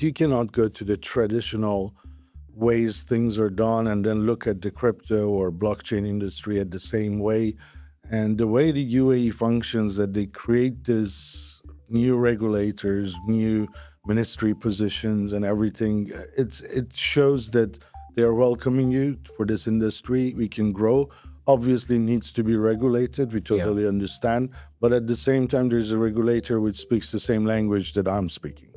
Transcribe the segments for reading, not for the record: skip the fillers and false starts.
you cannot go to the traditional ways things are done and then look at the crypto or blockchain industry at the same way. And the way the UAE functions, that they create this new regulators, new ministry positions and everything, it shows that they are welcoming you for this industry. We can grow. Obviously needs to be regulated. We totally understand. But at the same time, there's a regulator which speaks the same language that I'm speaking.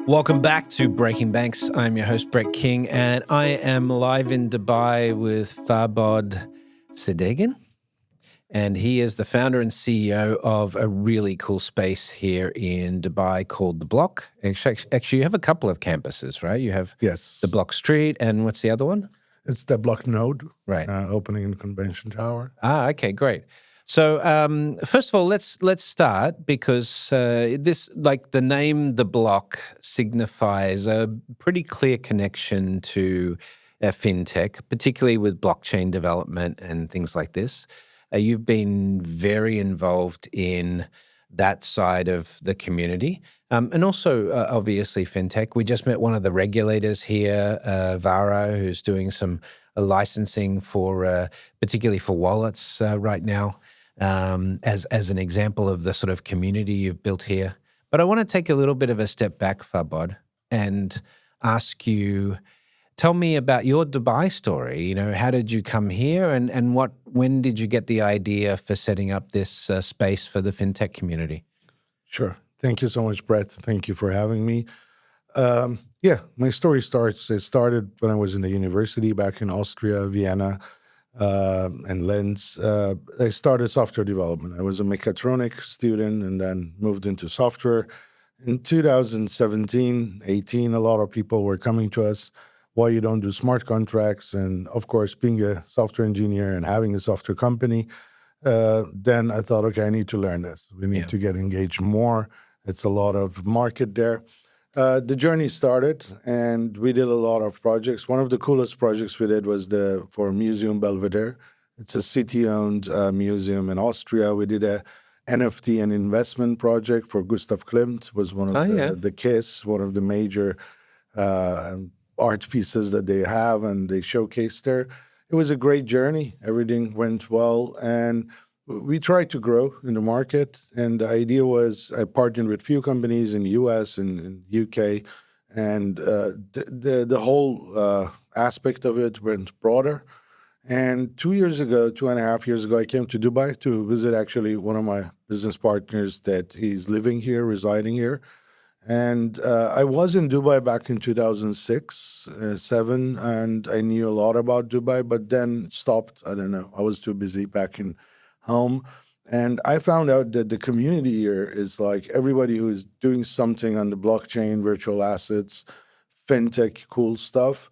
Welcome back to Breaking Banks. I'm your host, Brett King, and I am live in Dubai with Farbod Sadeghian. And he is the founder and CEO of a really cool space here in Dubai called TheBlock. Actually, you have a couple of campuses, right? You have the Block Street, and what's the other one? It's the Block Node, right? Opening in the Convention Tower. Okay, great. So first of all, let's start because this, like the name TheBlock, signifies a pretty clear connection to fintech, particularly with blockchain development and things like this. You've been very involved in that side of the community, and also obviously fintech. We just met one of the regulators here, VARA, who's doing some licensing for particularly for wallets right now. As an example of the sort of community you've built here. But I want to take a little bit of a step back, Farbod, and ask you, tell me about your Dubai story. You know, how did you come here, and when did you get the idea for setting up this space for the fintech community? Sure. Thank you so much, Brett. Thank you for having me. My story started when I was in the university back in Austria, Vienna, and Linz. I started software development. I was a mechatronic student and then moved into software. In 2017, 18, a lot of people were coming to us, why you don't do smart contracts? And of course, being a software engineer and having a software company, then I thought, okay, I need to learn this. We need to get engaged more. It's a lot of market there. The journey started, and we did a lot of projects. One of the coolest projects we did was for Museum Belvedere. It's a city-owned museum in Austria. We did a NFT and investment project for Gustav Klimt. Was one of the KISS, one of the major art pieces that they have, and they showcased there. It was a great journey. Everything went well, and we tried to grow in the market, and the idea was I partnered with few companies in the US and in UK, and the whole aspect of it went broader. And 2.5 years ago, I came to Dubai to visit actually one of my business partners that he's living here, residing here. And I was in Dubai back in 2006, 7, and I knew a lot about Dubai, but then stopped. I don't know. I was too busy back in home. And I found out that the community here is like everybody who is doing something on the blockchain, virtual assets, fintech, cool stuff.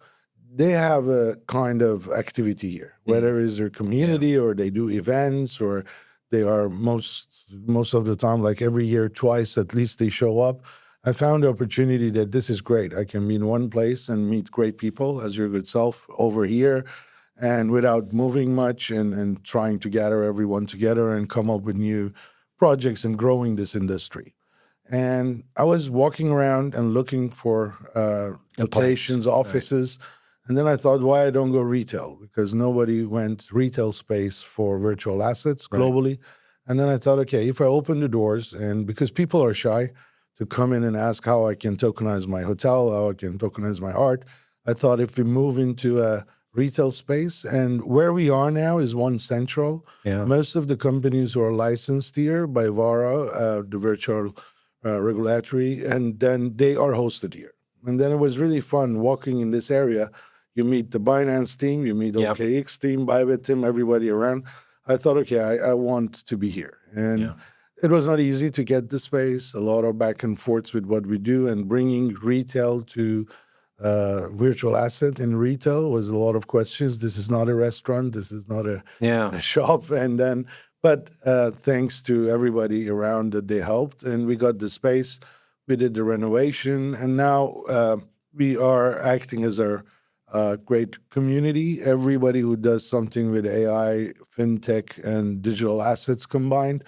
They have a kind of activity here, whether it's their community or they do events, or they are most of the time, like every year, twice at least they show up. I found the opportunity that this is great. I can be in one place and meet great people as your good self over here, and without moving much and trying to gather everyone together and come up with new projects and growing this industry. And I was walking around and looking for locations, offices. Right. And then I thought, why I don't go retail? Because nobody went retail space for virtual assets globally. Right. And then I thought, okay, if I open the doors, and because people are shy to come in and ask how I can tokenize my hotel, how I can tokenize my art, I thought if we move into a retail space, and where we are now is one central. Most of the companies who are licensed here by VARA, the virtual regulatory, and then they are hosted here. And then it was really fun walking in this area. You meet the Binance team, you meet OKX team, Bybit team, everybody around. I thought, okay, I want to be here. And it was not easy to get the space, a lot of back and forths with what we do, and bringing retail to virtual asset in retail was a lot of questions. This is not a restaurant. This is not a shop. And then, but thanks to everybody around that they helped, and we got the space. We did the renovation, and now we are acting as our great community. Everybody who does something with AI, fintech, and digital assets combined,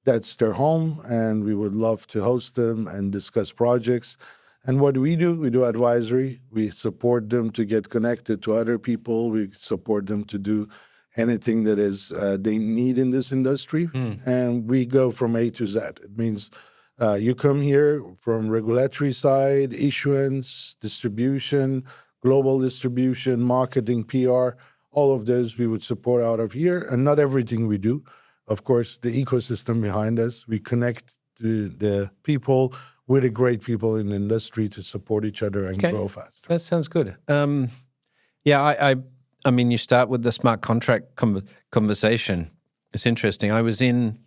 that's their home, and we would love to host them and discuss projects. And what we do advisory. We support them to get connected to other people. We support them to do anything that is they need in this industry. And we go from A to Z. It means you come here from regulatory side, issuance, distribution, global distribution, marketing, PR, all of those we would support out of here. And not everything we do. Of course, the ecosystem behind us, we connect to the people with the great people in the industry to support each other and grow faster. That sounds good. I mean, you start with the smart contract conversation. It's interesting. I was in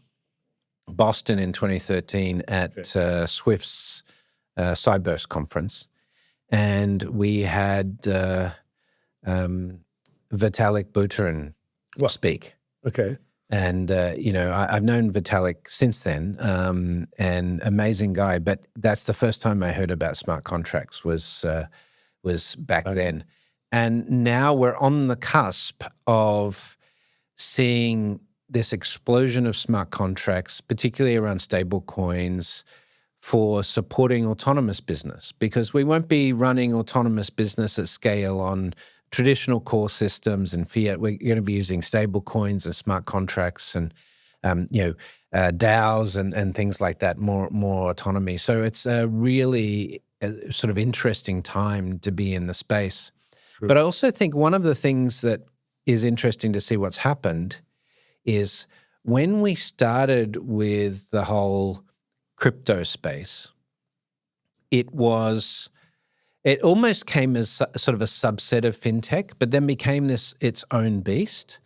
Boston in 2013 at Swift's Cyburst conference, and we had Vitalik Buterin speak. Okay. And, I've known Vitalik since then, and amazing guy, but that's the first time I heard about smart contracts was back then. And now we're on the cusp of seeing this explosion of smart contracts, particularly around stable coins, for supporting autonomous business, because we won't be running autonomous business at scale on traditional core systems and fiat. We're going to be using stable coins and smart contracts and DAOs and things like that, more autonomy. So it's a really sort of interesting time to be in the space. True. But I also think one of the things that is interesting to see what's happened is when we started with the whole crypto space, it almost came as sort of a subset of fintech, but then became its own beast.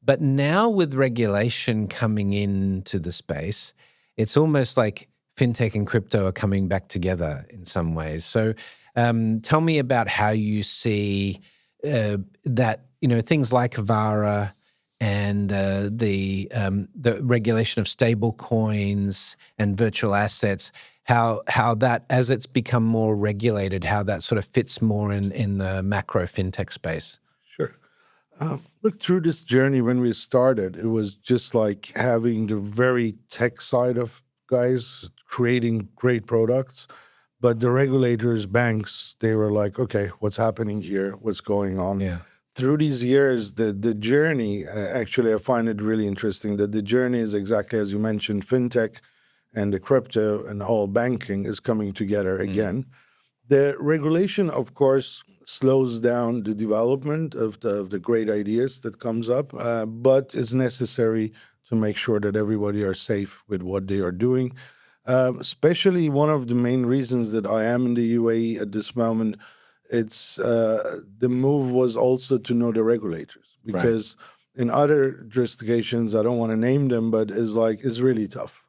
But now with regulation coming into the space, it's almost like fintech and crypto are coming back together in some ways. So tell me about how you see that, things like VARA and the regulation of stable coins and virtual assets, how that, as it's become more regulated, how that sort of fits more in the macro fintech space. Sure. Look, through this journey when we started, it was just like having the very tech side of guys creating great products. But the regulators, banks, they were like, okay, what's happening here? What's going on? Yeah. Through these years, the journey, actually, I find it really interesting that the journey is exactly as you mentioned, fintech and the crypto and all banking is coming together again. The regulation, of course, slows down the development of the great ideas that comes up, but is necessary to make sure that everybody are safe with what they are doing. Especially one of the main reasons that I am in the UAE at this moment, it's the move was also to know the regulators, because in other jurisdictions, I don't want to name them, but it's really tough.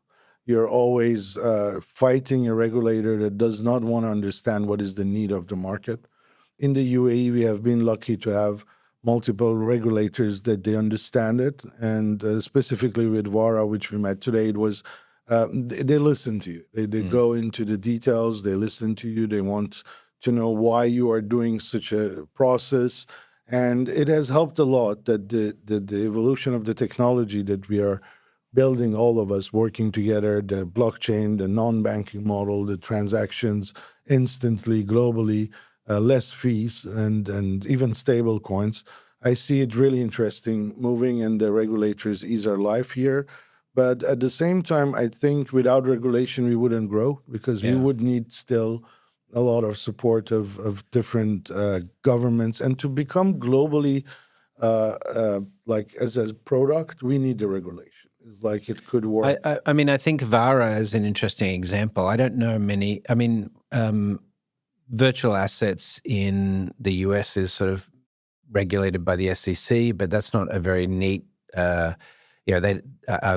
You're always fighting a regulator that does not want to understand what is the need of the market. In the UAE, we have been lucky to have multiple regulators that they understand it, and specifically with VARA, which we met today, it was they listen to you. They go into the details. They listen to you. They want to know why you are doing such a process, and it has helped a lot that the evolution of the technology that we are building, all of us working together, the blockchain, the non-banking model, the transactions instantly, globally, less fees, and even stable coins. I see it really interesting moving, and the regulators ease our life here. But at the same time, I think without regulation, we wouldn't grow, because we would need still a lot of support of different governments. And to become globally, like as a product, we need the regulation. It's like it could work. I mean, I think VARA is an interesting example. I don't know many. I mean, virtual assets in the US is sort of regulated by the SEC, but that's not a very neat. I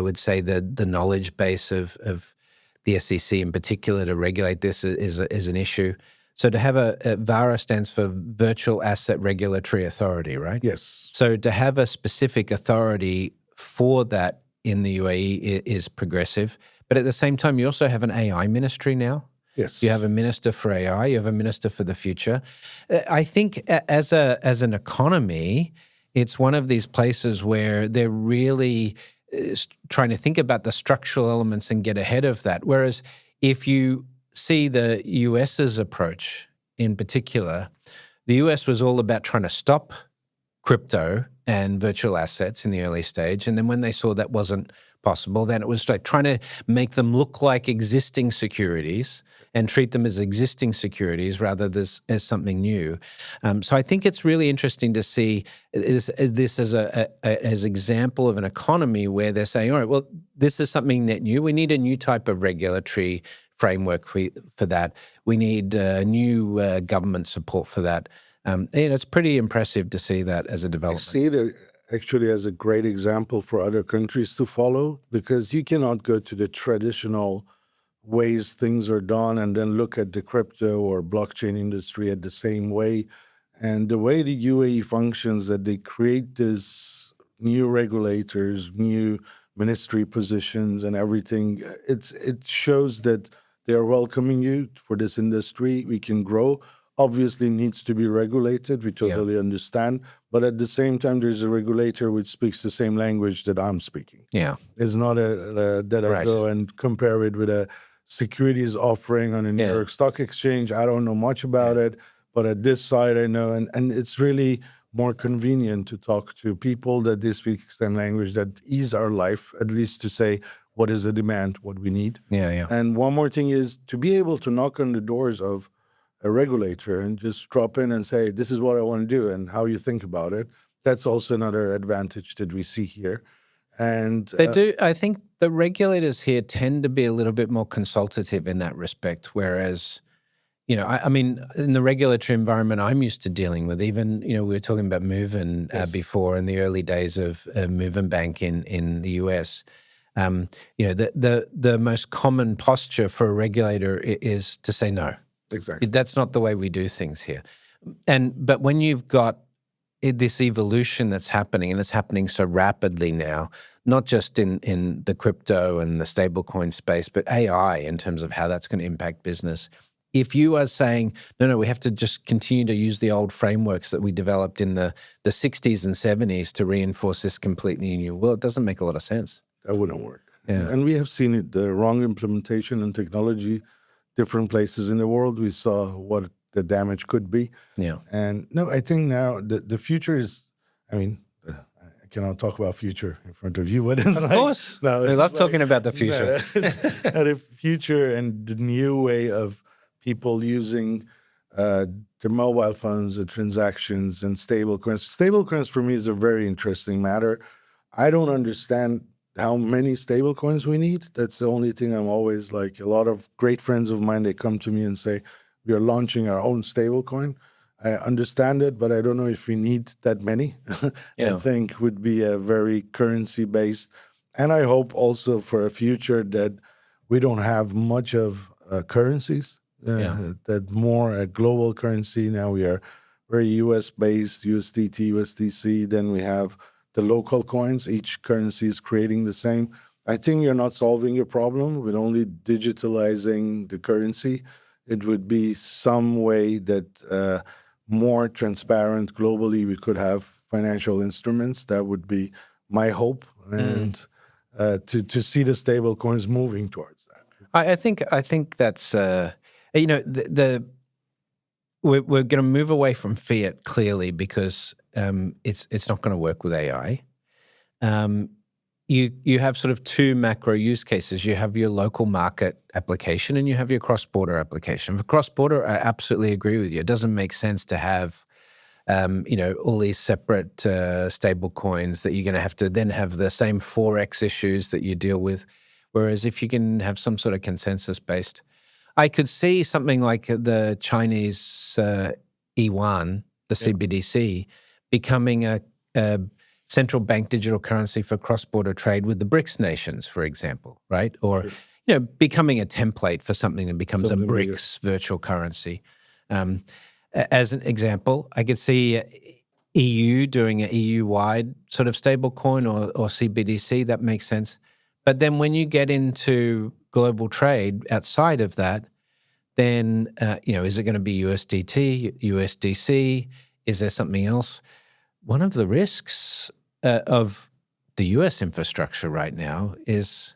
would say the knowledge base of the SEC in particular to regulate this is an issue. So to have a VARA stands for Virtual Asset Regulatory Authority, right? Yes. So to have a specific authority for that in the UAE is progressive. But at the same time, you also have an AI ministry now. Yes. You have a minister for AI. You have a minister for the future. I think as an economy, it's one of these places where they're really trying to think about the structural elements and get ahead of that. Whereas if you see the US's approach in particular, the US was all about trying to stop crypto and virtual assets in the early stage. And then when they saw that wasn't possible, then it was like trying to make them look like existing securities and treat them as existing securities rather than as something new. So I think it's really interesting to see this as as example of an economy where they're saying, all right, well, this is something net new. We need a new type of regulatory framework for that. We need new government support for that. It's pretty impressive to see that as a I development. see it actually as a great example for other countries to follow, because you cannot go to the traditional ways things are done and then look at the crypto or blockchain industry at the same way. And the way the UAE functions, that they create this new regulators, new ministry positions and everything, it shows that they are welcoming you for this industry. We can grow. Obviously needs to be regulated. We totally understand. But at the same time, there's a regulator which speaks the same language that I'm speaking. Yeah. It's not that I go and compare it with a securities offering on a New York Stock Exchange. I don't know much about it, but at this side I know. And it's really more convenient to talk to people that they speak the same language, that ease our life, at least to say what is the demand, what we need. Yeah. And one more thing is to be able to knock on the doors of a regulator and just drop in and say, this is what I want to do and how you think about it. That's also another advantage that we see here. And they do. I think the regulators here tend to be a little bit more consultative in that respect, whereas, I mean, in the regulatory environment I'm used to dealing with, even, we were talking about Movin before in the early days of Movin Bank in the US. The most common posture for a regulator is to say no. Exactly. That's not the way we do things here. But when you've got this evolution that's happening, and it's happening so rapidly now, not just in the crypto and the stablecoin space, but AI in terms of how that's going to impact business. If you are saying, no, we have to just continue to use the old frameworks that we developed in the 60s and 70s to reinforce this completely new world, it doesn't make a lot of sense. That wouldn't work. Yeah. And we have seen it, the wrong implementation and technology, different places in the world. We saw what the damage could be. Yeah. And no, I think now the future is, I cannot talk about future in front of you. But it's of course. No, we love talking about the future. The future and the new way of people using their mobile phones, the transactions, and stablecoins. Stablecoins for me is a very interesting matter. I don't understand how many stablecoins we need. That's the only thing I'm always like. A lot of great friends of mine, they come to me and say, we are launching our own stablecoin. I understand it, but I don't know if we need that many. I think would be a very currency-based. And I hope also for a future that we don't have much of currencies, that more a global currency. Now we are very US-based, USDT, USDC. Then we have the local coins. Each currency is creating the same. I think you're not solving your problem with only digitalizing the currency. It would be some way that more transparent globally we could have financial instruments. That would be my hope, and to see the stable coins moving towards that. I think that's we're going to move away from fiat clearly because it's not going to work with AI. You have sort of two macro use cases. You have your local market application and you have your cross-border application. For cross-border, I absolutely agree with you. It doesn't make sense to have, all these separate stable coins that you're going to have then have the same Forex issues that you deal with. Whereas if you can have some sort of consensus-based, I could see something like the Chinese yuan, the CBDC, becoming a central bank digital currency for cross-border trade with the BRICS nations, for example, right? Or, becoming a template for something that becomes a BRICS virtual currency. As an example, I could see EU doing an EU-wide sort of stable coin or CBDC. That makes sense. But then when you get into global trade outside of that, then, is it going to be USDT, USDC? Is there something else? One of the risks of the US infrastructure right now is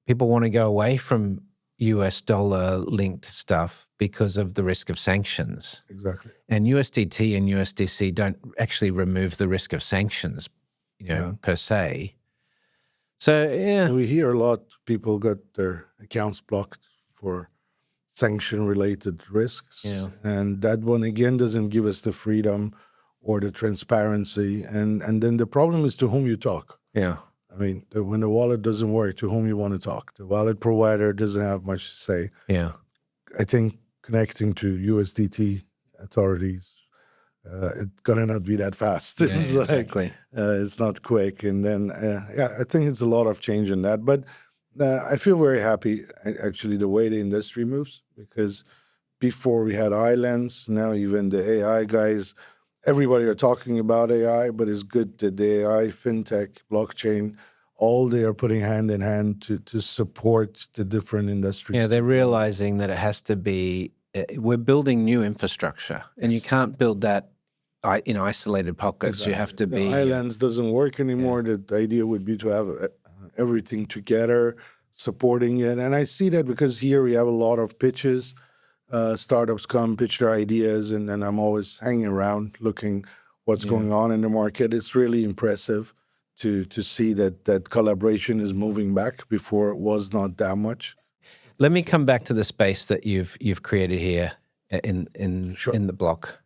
people want to go away from US dollar linked stuff because of the risk of sanctions. Exactly. And USDT and USDC don't actually remove the risk of sanctions, per se. So, yeah. And we hear a lot people got their accounts blocked for sanction-related risks. Yeah. And that one, again, doesn't give us the freedom or the transparency. And then the problem is to whom you talk. Yeah. I mean, when the wallet doesn't work, to whom you want to talk. The wallet provider doesn't have much to say. Yeah. I think connecting to USDT authorities, it's gonna not be that fast. Yeah, It's exactly. it's not quick. And then, I think it's a lot of change in that. But I feel very happy, actually, the way the industry moves, because before we had islands, now even the AI guys, everybody are talking about AI, but it's good that the AI, fintech, blockchain, all they are putting hand in hand to support the different industries. Yeah, they're realizing that it has to be, we're building new infrastructure, and you can't build that in isolated pockets. You have to The be. islands doesn't work anymore. The idea would be to have everything together, supporting it. And I see that because here we have a lot of pitches. Startups come, pitch their ideas, and then I'm always hanging around looking what's going on in the market. It's really impressive to see that collaboration is moving back. Before it was not that much. Let me come back to the space that you've created here in the block.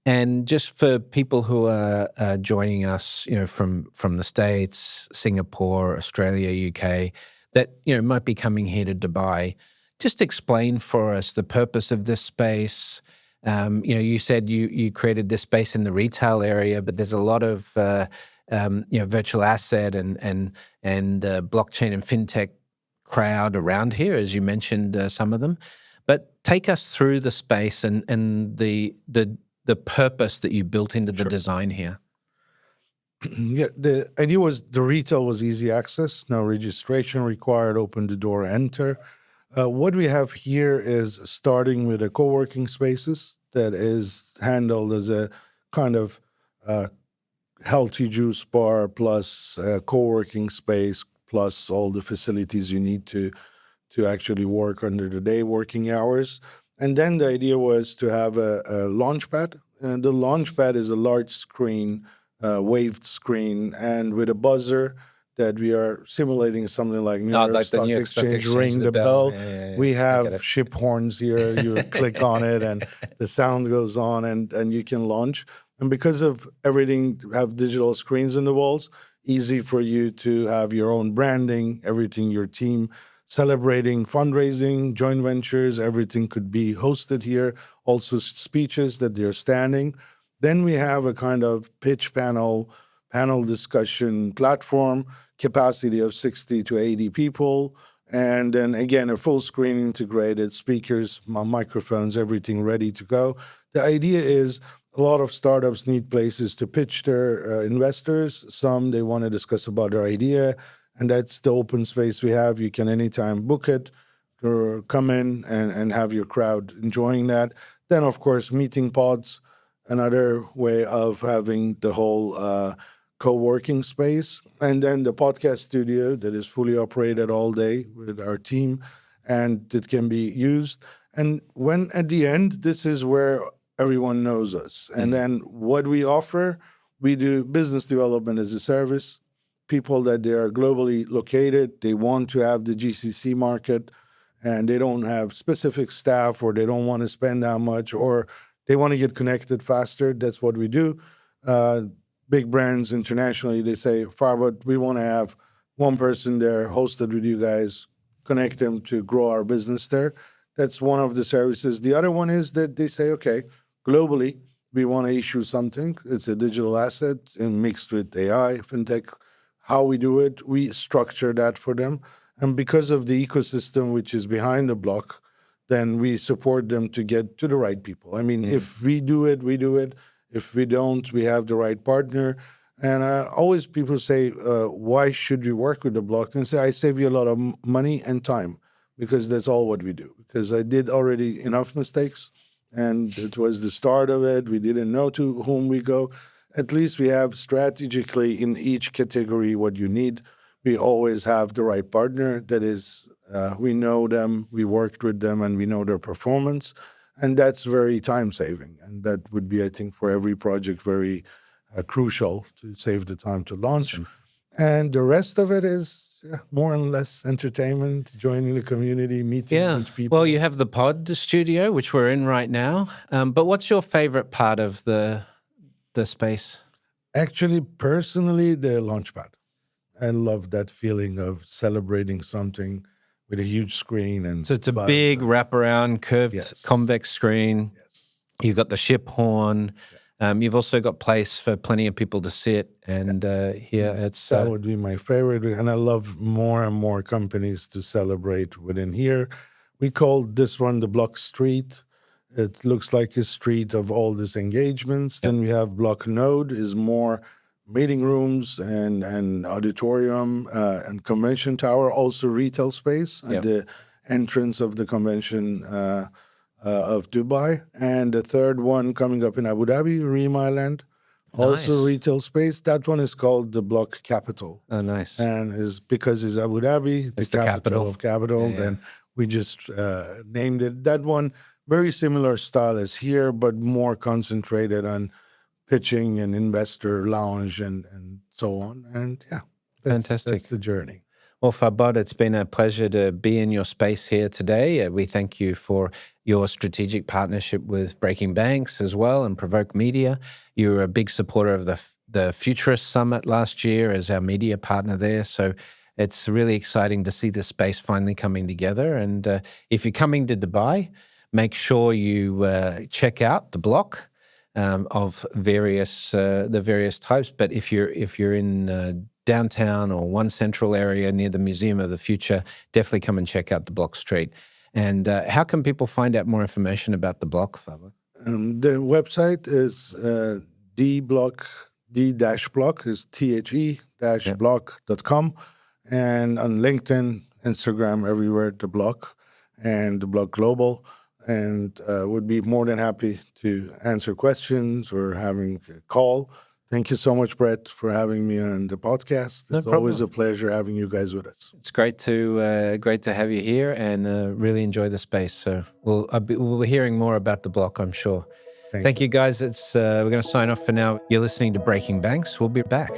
And just for people who are joining us, from the States, Singapore, Australia, UK, that might be coming here to Dubai, just explain for us the purpose of this space. You said you created this space in the retail area, but there's a lot of virtual asset and blockchain and fintech crowd around here, as you mentioned some of them. But take us through the space and the purpose that you built into the design here. Yeah, the idea was the retail was easy access, no registration required, open the door, enter. What we have here is starting with a co-working spaces that is handled as a kind of healthy juice bar plus co-working space plus all the facilities you need to actually work under the day working hours. And then the idea was to have a launch pad. And the launch pad is a large screen, waved screen, and with a buzzer that we are simulating something like New York like the Stock New York Stock Exchange, Exchange, ring the the bell. bell. Yeah. We I get have it. ship horns here. You click on it and the sound goes on and you can launch. And because of everything have digital screens in the walls, easy for you to have your own branding, everything, your team celebrating fundraising, joint ventures, everything could be hosted here. Also speeches that they're standing. Then we have a kind of pitch panel discussion platform, capacity of 60 to 80 people. And then again, a full screen integrated, speakers, microphones, everything ready to go. The idea is a lot of startups need places to pitch their investors. Some, they want to discuss about their idea. And that's the open space we have. You can anytime book it or come in and have your crowd enjoying that. Then, of course, meeting pods, another way of having the whole co-working space. And then the podcast studio that is fully operated all day with our team and it can be used. And when at the end, this is where everyone knows us. And then what we offer, we do business development as a service. People that they are globally located, they want to have the GCC market and they don't have specific staff or they don't want to spend that much or they want to get connected faster. That's what we do. Big brands internationally, they say, Farbod, we want to have one person there hosted with you guys, connect them to grow our business there. That's one of the services. The other one is that they say, okay, globally, we want to issue something. It's a digital asset and mixed with AI, fintech. How we do it, we structure that for them. And because of the ecosystem which is behind the block, then we support them to get to the right people. I mean, if we do it, we do it. If we don't, we have the right partner. And always people say, why should we work with the block? And say, I save you a lot of money and time because that's all what we do. Because I did already enough mistakes and it was the start of it. We didn't know to whom we go. at least we have strategically in each category what you need. We always have the right partner. That is, we know them, we worked with them, and we know their performance. And that's very time saving. And that would be, I think, for every project, very crucial to save the time to launch. Awesome. And the rest of it is more and less entertainment, joining the community, meeting with people. Well, you have the pod studio, which we're in right now. But what's your favorite part of the space? Actually, personally, the launchpad. I love that feeling of celebrating something with a huge screen. And So it's a buzz. big wraparound curved Yes. convex screen. Yes. You've got the ship horn. You've also got place for plenty of people to sit and hear. It's That would be my favorite. And I love more and more companies to celebrate within here. We call this one the Block Street. It looks like a street of all these engagements. Then we have Block Node is more meeting rooms and auditorium and convention tower, also retail space at the entrance of the convention of Dubai. And the third one coming up in Abu Dhabi, Reem Island, also Nice. retail space. That one is called the Block Capital. Oh, nice. And is because it's Abu Dhabi, It's the the capital capital. of capital, then we just named it. That one, very similar style as here, but more concentrated on pitching and investor lounge and so on. And Fantastic. That's the journey. Well, Farbod, it's been a pleasure to be in your space here today. We thank you for your strategic partnership with Breaking Banks as well and Provoke Media. You were a big supporter of the Futurist Summit last year as our media partner there. So it's really exciting to see this space finally coming together. And if you're coming to Dubai, make sure you check out the block of the various types. But if you're in downtown or One Central area near the Museum of the Future, definitely come and check out the Block Street. And how can people find out more information about the block, Farbod? The website is D-block is the-block.com. And on LinkedIn, Instagram, everywhere, The Block and The Block Global. And would be more than happy to answer questions or having a call. Thank you so much, Brett, for having me on the podcast. It's always a pleasure having you guys with us. It's great to have you here and really enjoy the space. So we'll be hearing more about the block, I'm sure. Thank you, guys. We're going to sign off for now. You're listening to Breaking Banks. We'll be back.